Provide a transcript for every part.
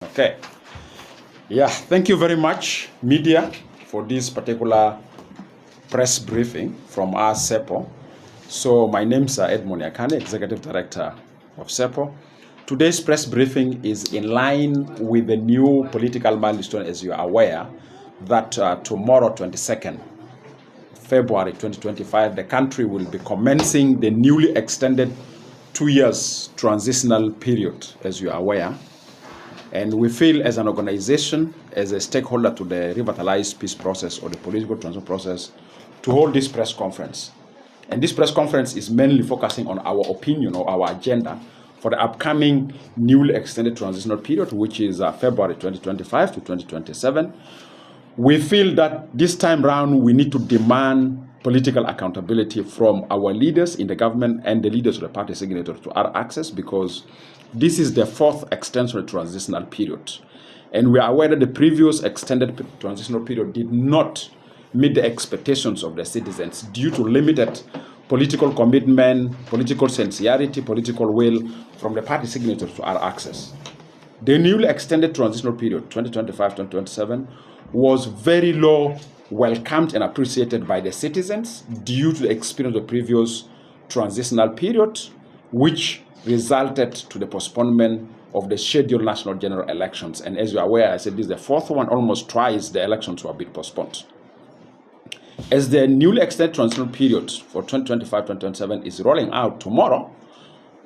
Okay. Yeah, thank you very much, media, for this particular press briefing from our CEPO. So my name is Edmond Yakane, Executive Director of CEPO. Today's press briefing is in line with the new political milestone, as you are aware, that tomorrow, 22nd February 2025, the country will be commencing the newly extended 2 years transitional period, as you are aware. And we feel as an organization, as a stakeholder to the revitalized peace process or the political transition process, to hold this press conference. And this press conference is mainly focusing on our opinion or our agenda for the upcoming newly extended transitional period, which is February 2025 to 2027. We feel that this time round, we need to demand political accountability from our leaders in the government and the leaders of the party signatories to our access, because this is the fourth extension of the transitional period. And we are aware that the previous extended transitional period did not meet the expectations of the citizens due to limited political commitment, political sincerity, political will from the party signatories to our access. The newly extended transitional period, 2025-2027, was very low welcomed and appreciated by the citizens due to the experience of the previous transitional period, which resulted to the postponement of the scheduled national general elections. And as you are aware, I said this is the fourth one, almost twice the elections were being postponed. As the newly extended transitional period for 2025-2027 is rolling out tomorrow,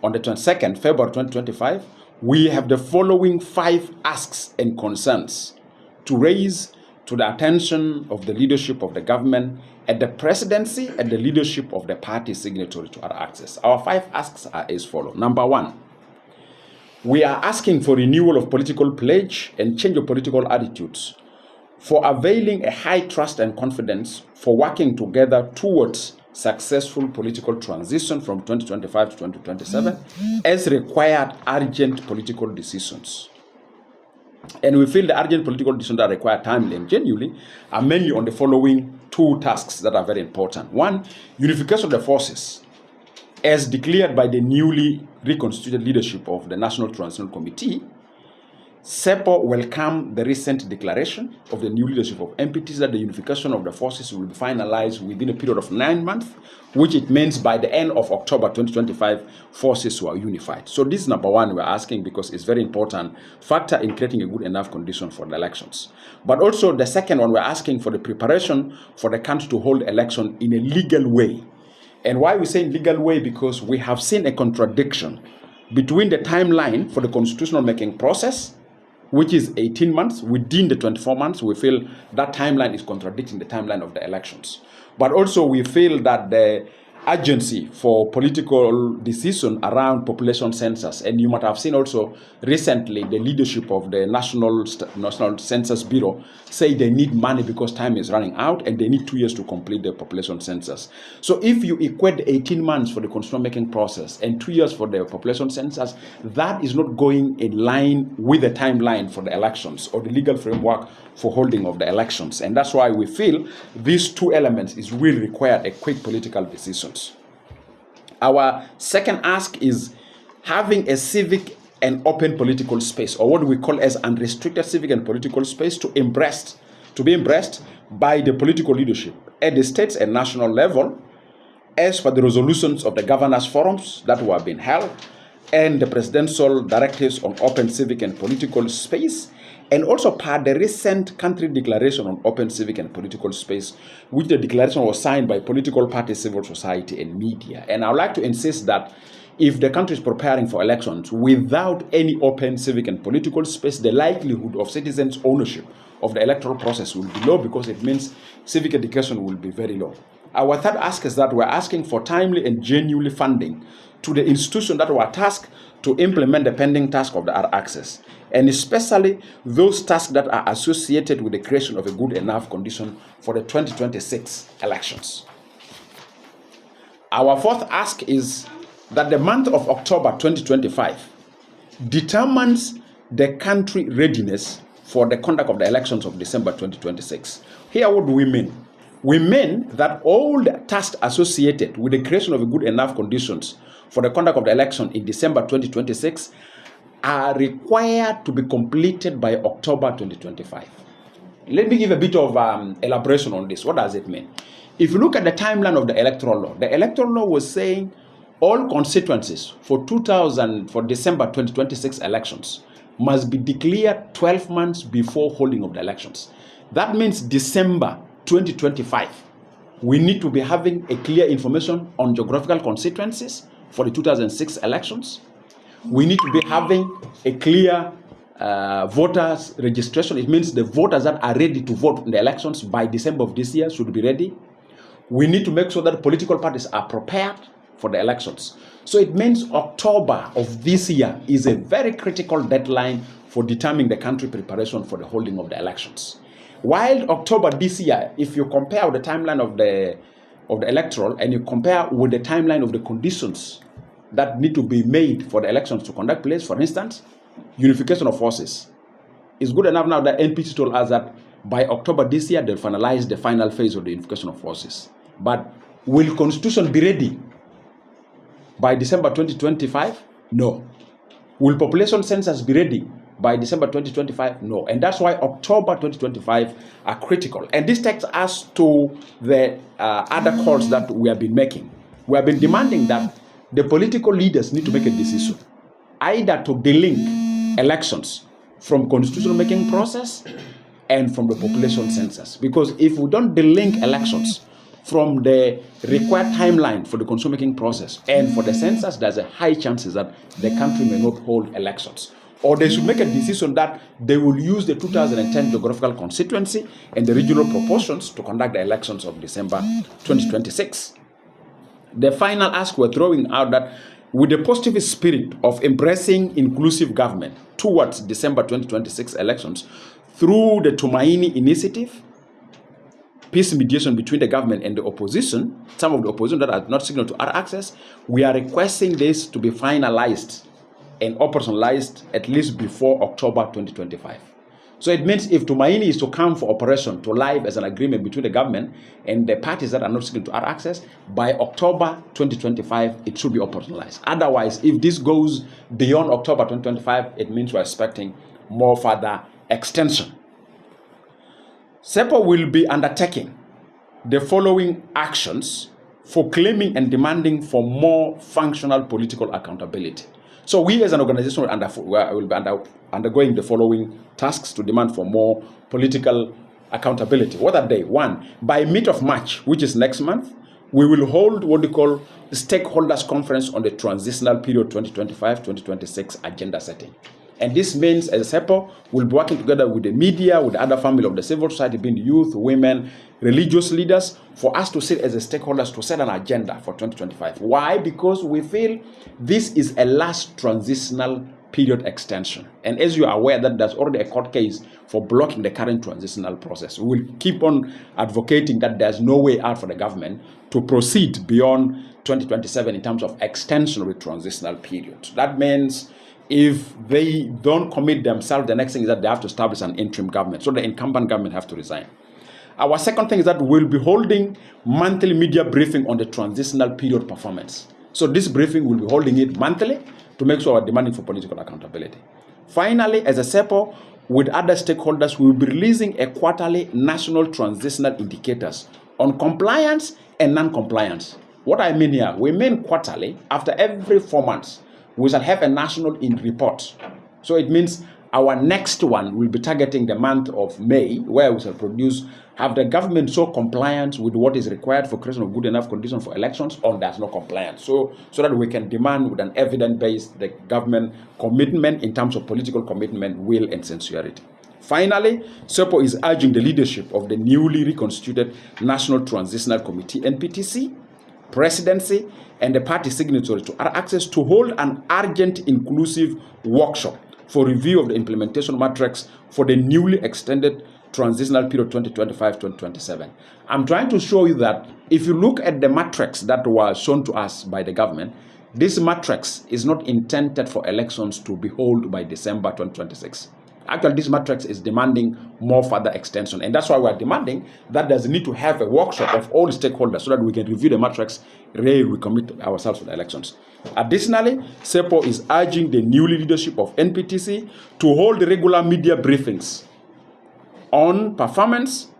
on the 22nd February 2025, we have the following 5 asks and concerns to raise to the attention of the leadership of the government at the presidency and the leadership of the party signatory to our access. Our 5 asks are as follows. Number 1, we are asking for renewal of political pledge and change of political attitudes for availing a high trust and confidence for working together towards successful political transition from 2025 to 2027 as required urgent political decisions. And we feel the urgent political decisions that require timely and genuinely are mainly on the following 2 tasks that are very important. 1, unification of the forces as declared by the newly reconstituted leadership of the National Transitional Committee. CEPO welcomed the recent declaration of the new leadership of MPTs that the unification of the forces will be finalized within a period of 9 months, which it means by the end of October 2025, forces were unified. So this is number 1 we're asking because it's very important factor in creating a good enough condition for the elections. But also the second one, we're asking for the preparation for the country to hold election in a legal way. And why we say legal way? Because we have seen a contradiction between the timeline for the constitutional making process, which is 18 months, within the 24 months, we feel that timeline is contradicting the timeline of the elections. But also we feel that the urgency for political decision around population census, and you might have seen also recently the leadership of the National Census Bureau say they need money because time is running out and they need 2 years to complete the population census. So if you equate 18 months for the constitutional making process and 2 years for the population census, that is not going in line with the timeline for the elections or the legal framework for holding of the elections. And that's why we feel these 2 elements is really required a quick political decisions. Our second ask is having a civic and open political space, or what we call as unrestricted civic and political space to be embraced by the political leadership at the states and national level as per the resolutions of the governors' forums that were being held and the presidential directives on open civic and political space, and also per the recent country declaration on open civic and political space, which the declaration was signed by political parties, civil society, and media. And I would like to insist that if the country is preparing for elections without any open civic and political space, the likelihood of citizens' ownership of the electoral process will be low, because it means civic education will be very low. Our third ask is that we're asking for timely and genuine funding to the institutions that were tasked to implement the pending task of the R access, and especially those tasks that are associated with the creation of a good enough condition for the 2026 elections. Our fourth ask is that the month of October 2025 determines the country readiness for the conduct of the elections of December 2026. Here, what do we mean? We mean that all the tasks associated with the creation of a good enough conditions for the conduct of the election in December 2026 are required to be completed by October 2025. Let me give a bit of elaboration on this. What does it mean? If you look at the timeline of the electoral law was saying all constituencies for December 2026 elections must be declared 12 months before holding of the elections. That means December 2025, we need to be having a clear information on geographical constituencies for the 2006 elections. We need to be having a clear voters registration. It means the voters that are ready to vote in the elections by December of this year should be ready. We need to make sure that political parties are prepared for the elections. So it means October of this year is a very critical deadline for determining the country preparation for the holding of the elections. While October this year, if you compare the timeline of the electoral and you compare with the timeline of the conditions that need to be made for the elections to conduct place, for instance, unification of forces, is good enough now that NPC told us that by October this year, they'll finalize the final phase of the unification of forces. But will Constitution be ready by December 2025? No. Will population census be ready by December 2025? No. And that's why October 2025 are critical. And this takes us to the other calls that we have been making. We have been demanding that the political leaders need to make a decision, either to delink elections from constitutional making process and from the population census. Because if we don't delink elections from the required timeline for the constitutional making process and for the census, there's a high chances that the country may not hold elections. Or they should make a decision that they will use the 2010 geographical constituency and the regional proportions to conduct the elections of December 2026. The final ask we're throwing out that with the positive spirit of embracing inclusive government towards December 2026 elections through the Tumaini initiative, peace mediation between the government and the opposition, some of the opposition that are not signal to our access, we are requesting this to be finalized and operationalized at least before October 2025. So it means if Tumaini is to come for operation to live as an agreement between the government and the parties that are not signal to our access, by October 2025, it should be operationalized. Otherwise, if this goes beyond October 2025, it means we're expecting more further extension. CEPO will be undertaking the following actions for claiming and demanding for more functional political accountability. So we as an organization will be undergoing the following tasks to demand for more political accountability. What are they? One, by mid of March, which is next month, we will hold what we call the Stakeholders Conference on the Transitional Period 2025-2026 agenda setting. And this means as CEPO, we'll be working together with the media, with the other family of the civil society, being youth, women, religious leaders, for us to sit as a stakeholders to set an agenda for 2025. Why? Because we feel this is a last transitional period extension. And as you are aware that there's already a court case for blocking the current transitional process, we will keep on advocating that there's no way out for the government to proceed beyond 2027 in terms of extension of the transitional period. That means if they don't commit themselves, the next thing is that they have to establish an interim government. So the incumbent government have to resign. Our second thing is that we'll be holding monthly media briefing on the transitional period performance. So this briefing, we'll be holding it monthly to make sure we're demanding for political accountability. Finally, as a CEPO, with other stakeholders, we'll be releasing a quarterly national transitional indicators on compliance and non-compliance. What I mean here, we mean quarterly. After every 4 months, we shall have a national report. So it means our next one will be targeting the month of May, where we shall produce, have the government show compliance with what is required for creation of good enough conditions for elections, or there's no compliance. So that we can demand with an evidence-based the government commitment in terms of political commitment, will, and sincerity. Finally, CEPO is urging the leadership of the newly reconstituted National Transitional Committee, NPTC, presidency, and the party signatory to our access to hold an urgent inclusive workshop for review of the implementation matrix for the newly extended transitional period 2025-2027. I'm trying to show you that if you look at the matrix that was shown to us by the government, this matrix is not intended for elections to be held by December 2026. Actually, this matrix is demanding more further extension, and that's why we're demanding that there's a need to have a workshop of all stakeholders so that we can review the matrix, really recommit ourselves to the elections. Additionally, CEPO is urging the new leadership of NPTC to hold regular media briefings on performance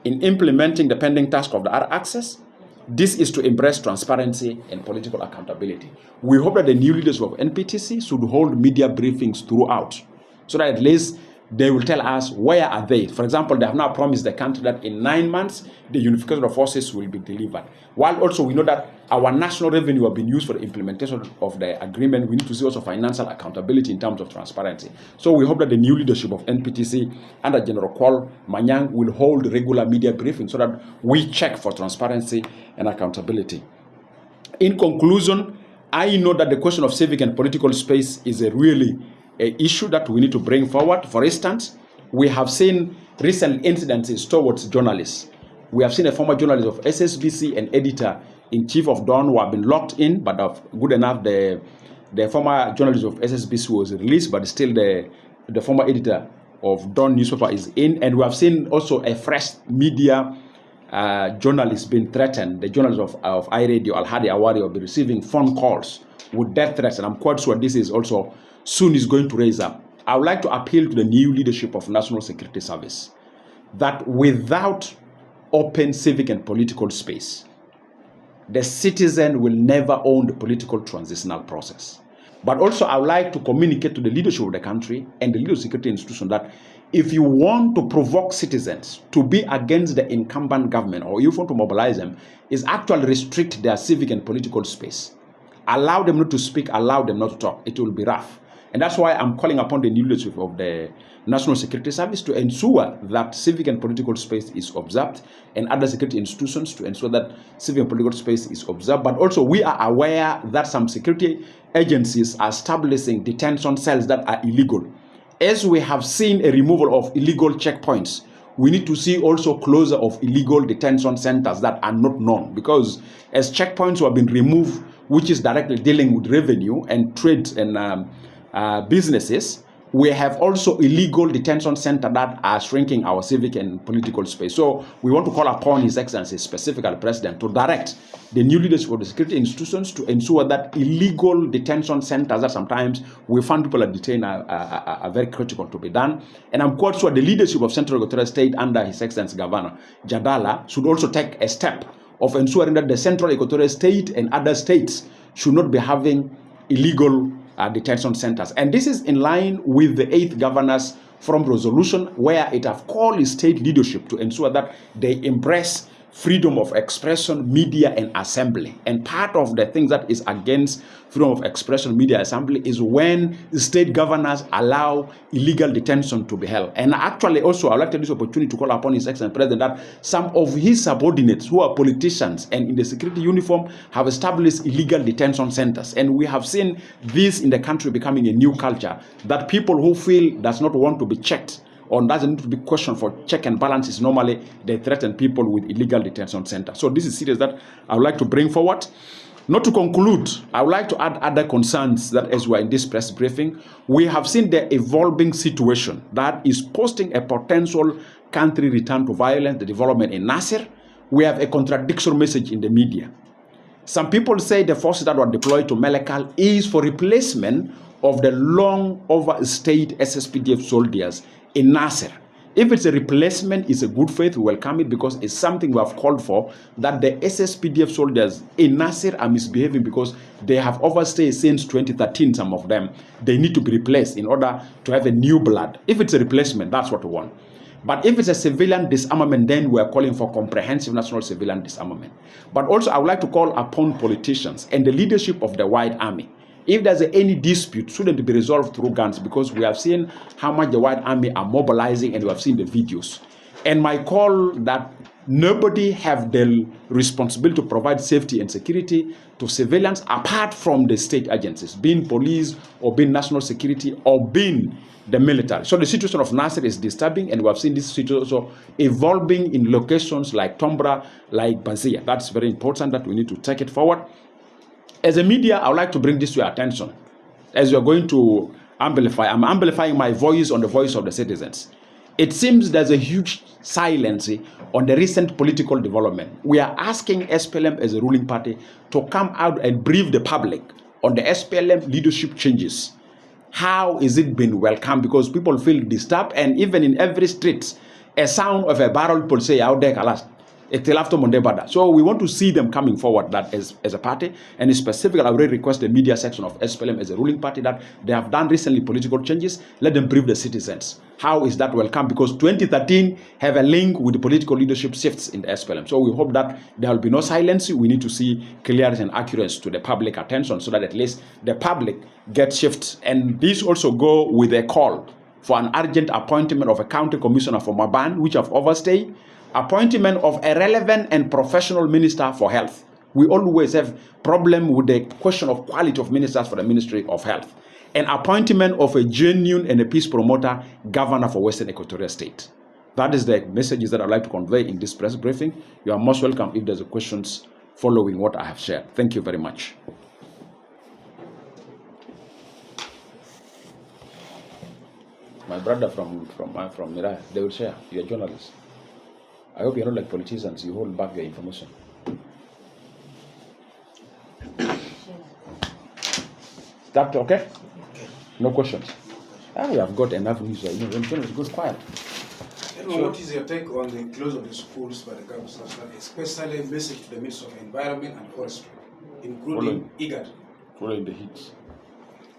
in implementing the pending task of the R access. This is to embrace transparency and political accountability. We hope that the new leaders of NPTC should hold media briefings throughout, so that at least they will tell us where are they. For example, they have now promised the country that in 9 months, the unification of forces will be delivered. While also we know that our national revenue have been used for the implementation of the agreement, we need to see also financial accountability in terms of transparency. So we hope that the new leadership of NPTC under General Kwal Manyang will hold regular media briefings so that we check for transparency and accountability. In conclusion, I know that the question of civic and political space is a really issue that we need to bring forward. For instance, we have seen recent incidences towards journalists. We have seen a former journalist of SSBC and editor-in-chief of Dawn who have been locked in, but good enough, the former journalist of SSBC was released, but still the former editor of Dawn newspaper is in. And we have seen also a fresh media journalist being threatened. The journalist of iRadio, Al-Hadi Awari, will be receiving phone calls with death threats, and I'm quite sure this is also soon is going to raise up. I would like to appeal to the new leadership of National Security Service that without open civic and political space, the citizen will never own the political transitional process. But also I would like to communicate to the leadership of the country and the leadership of security institution that if you want to provoke citizens to be against the incumbent government, or you want to mobilize them, is actually restrict their civic and political space. Allow them not to speak, allow them not to talk. It will be rough. And that's why I'm calling upon the new leadership of the National Security Service to ensure that civic and political space is observed, and other security institutions to ensure that civic and political space is observed. But also we are aware that some security agencies are establishing detention cells that are illegal. As we have seen a removal of illegal checkpoints, we need to see also closure of illegal detention centers that are not known, because as checkpoints have been removed, which is directly dealing with revenue and trade and businesses, we have also illegal detention centers that are shrinking our civic and political space. So we want to call upon His Excellency, specifically President, to direct the new leadership of the security institutions to ensure that illegal detention centers that sometimes we find people are detained are very critical to be done. And I'm quite sure the leadership of Central Equatorial State under His Excellency Governor Jadala should also take a step of ensuring that the Central Equatorial State and other states should not be having illegal detention centers. And this is in line with the 8th Governors Forum resolution, where it have called state leadership to ensure that they embrace freedom of expression, media, and assembly. And part of the things that is against freedom of expression, media, assembly is when state governors allow illegal detention to be held. And actually also I'd like to take this opportunity to call upon His Excellency President that some of his subordinates who are politicians and in the security uniform have established illegal detention centers. And we have seen this in the country becoming a new culture, that people who feel does not want to be checked or doesn't need to be questioned for check and balances, normally they threaten people with illegal detention centers. So this is serious that I would like to bring forward. Not to conclude, I would like to add other concerns that as we are in this press briefing, we have seen the evolving situation that is posting a potential country return to violence, the development in Nasir. We have a contradictory message in the media. Some people say the forces that were deployed to Melekal is for replacement of the long overstayed SSPDF soldiers in Nasir. If it's a replacement, it's a good faith, we welcome it, because it's something we have called for, that the SSPDF soldiers in Nasir are misbehaving because they have overstayed since 2013, some of them. They need to be replaced in order to have a new blood. If it's a replacement, that's what we want. But if it's a civilian disarmament, then we are calling for comprehensive national civilian disarmament. But also I would like to call upon politicians and the leadership of the White Army. If there's any dispute, shouldn't be resolved through guns, because we have seen how much the White Army are mobilizing and we have seen the videos. And my call that nobody have the responsibility to provide safety and security to civilians apart from the state agencies, being police or being national security or being the military. So the situation of Nasir is disturbing, and we have seen this situation also evolving in locations like Tombra, like Bazia. That's very important that we need to take it forward. As a media, I would like to bring this to your attention. As you are going to amplify. I'm amplifying my voice on the voice of the citizens. It seems there's a huge silence on the recent political development. We are asking SPLM as a ruling party to come out and brief the public on the SPLM leadership changes. How is it been welcomed? Because people feel disturbed, and even in every street, a sound of a barrel will say out there, so we want to see them coming forward that as a party, and specifically I already request the media section of SPLM as a ruling party that they have done recently political changes. Let them brief the citizens. How is that welcome? Because 2013 have a link with the political leadership shifts in the SPLM. So we hope that there will be no silence. We need to see clarity and accuracy to the public attention so that at least the public gets shifts. And this also go with a call for an urgent appointment of a county commissioner for Maban, which have overstayed, appointment of a relevant and professional minister for health. We always have problem with the question of quality of ministers for the Ministry of Health. An appointment of a genuine and a peace promoter governor for Western Equatorial State. That is the messages that I'd like to convey in this press briefing. You are most welcome if there's questions following what I have shared. Thank you very much. My brother from Mirai, they will share. You're a journalist. I hope you're not like politicians, you hold back your information. That okay? No questions. We have got enough news. It's good, quiet. What is your take on the close of the schools by the government, especially message to the Minister of Environment and Forestry, including IGAD? Following the heats.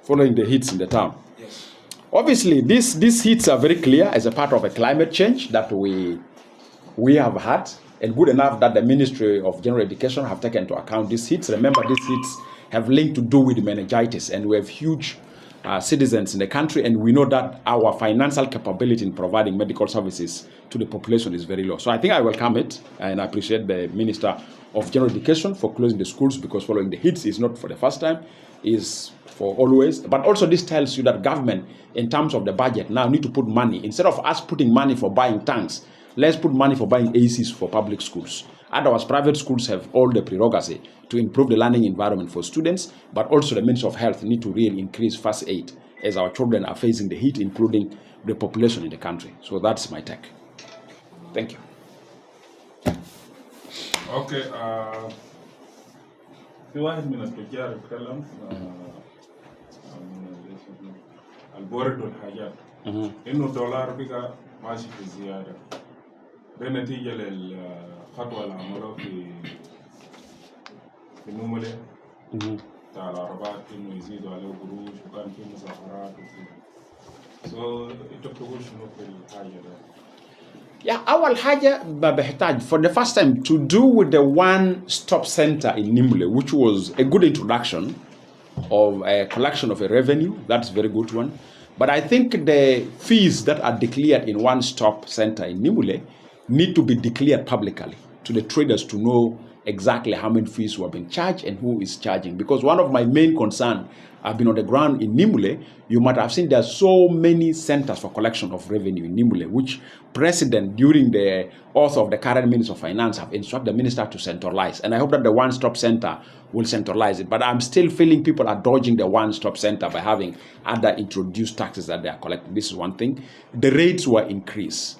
Following the heats in the town. Yes. Obviously, these heats are very clear as a part of a climate change that we have had, and good enough that the Ministry of General Education have taken into account these heats. Remember, these heats have linked to do with meningitis, and we have huge citizens in the country, and we know that our financial capability in providing medical services to the population is very low. So I think I welcome it, and I appreciate the Minister of General Education for closing the schools, because following the heats is not for the first time, is for always. But also this tells you that government, in terms of the budget, now need to put money. Instead of us putting money for buying tanks, let's put money for buying ACs for public schools. Otherwise, private schools have all the prerogative to improve the learning environment for students, but also the Ministry of Health need to really increase first aid as our children are facing the heat, including the population in the country. So that's my take. Thank you. Okay. في واحد من التجار اتكلم البورد والحاجات انه الدولار بقى ماشي في الزياده. ده نتيجه للخطوه اللي عملوها في نمله بتاع العربات انه يزيدوا عليه قروش وكان في مسافرات وكده. So انت بتقول شنو في الحاجه ده؟ أول حاجة بحتاج for the first time to do with the one-stop center in Nimule, which was a good introduction of a collection of a revenue. That's a very good one. But I think the fees that are declared in one-stop center in Nimule need to be declared publicly to the traders to know exactly how many fees were being charged and who is charging. Because one of my main concerns, I've been on the ground in Nimule, you might have seen there are so many centers for collection of revenue in Nimule, which President, during the oath of the current Minister of Finance, have instructed the Minister to centralize. And I hope that the one-stop center will centralize it. But I'm still feeling people are dodging the one-stop center by having other introduced taxes that they are collecting. This is one thing. The rates were increased.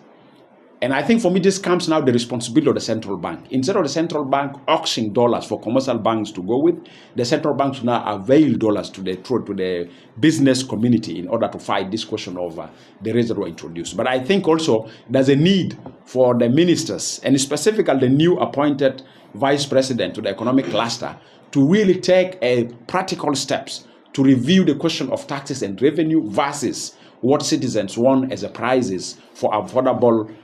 And I think for me, this comes now the responsibility of the central bank. Instead of the central bank auctioning dollars for commercial banks to go with, the central banks now avail dollars to the business community in order to fight this question of the rates that were introduced. But I think also there's a need for the ministers, and specifically the new appointed vice president to the economic cluster, to really take practical steps to review the question of taxes and revenue versus what citizens want as a prices for affordable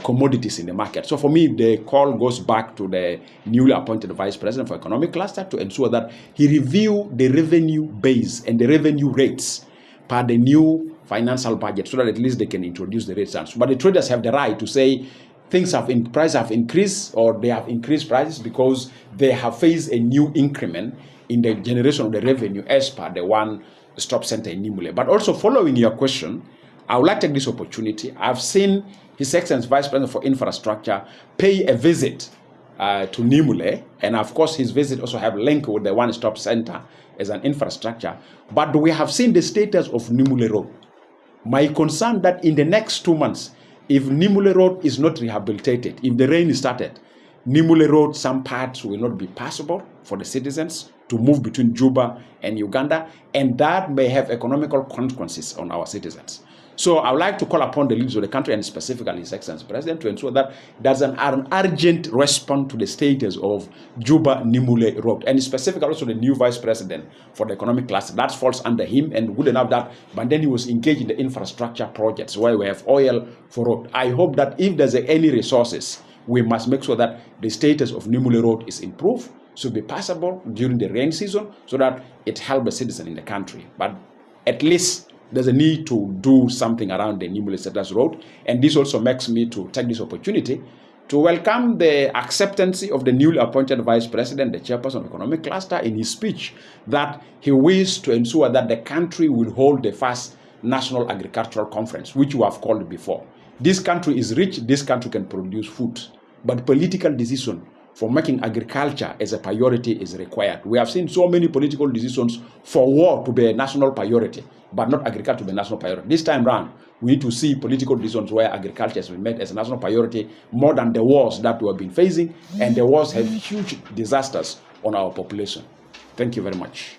commodities in the market. So for me, the call goes back to the newly appointed Vice President for Economic Cluster to ensure that he review the revenue base and the revenue rates per the new financial budget so that at least they can introduce the rates. But the traders have the right to say things prices have increased, or they have increased prices because they have faced a new increment in the generation of the revenue as per the one-stop center in Nimule. But also following your question, I would like to take this opportunity. I've seen His Excellency Vice President for Infrastructure pay a visit to Nimule, and of course his visit also have link with the one-stop center as an infrastructure. But we have seen the status of Nimule Road. My concern that in the next 2 months, if Nimule Road is not rehabilitated, if the rain started, Nimule Road, some parts will not be passable for the citizens to move between Juba and Uganda, and that may have economical consequences on our citizens. So I would like to call upon the leaders of the country, and specifically His Excellency President, to ensure that there's an urgent response to the status of Juba-Nimule Road, and specifically also the new Vice President for the economic cluster. That falls under him, and good enough that, but then he was engaged in the infrastructure projects where we have oil for road. I hope that if there's any resources, we must make sure that the status of Nimule Road is improved, should be passable during the rain season, so that it helps the citizen in the country. But at least there's a need to do something around the Nimule Settlers Road, and this also makes me to take this opportunity to welcome the acceptance of the newly appointed Vice President, the Chairperson of the Economic Cluster, in his speech that he wished to ensure that the country will hold the first National Agricultural Conference, which we have called before. This country is rich, this country can produce food, but political decision for making agriculture as a priority is required. We have seen so many political decisions for war to be a national priority, but not agriculture to be a national priority. This time round, we need to see political decisions where agriculture has been made as a national priority more than the wars that we have been facing, and the wars have huge disasters on our population. Thank you very much.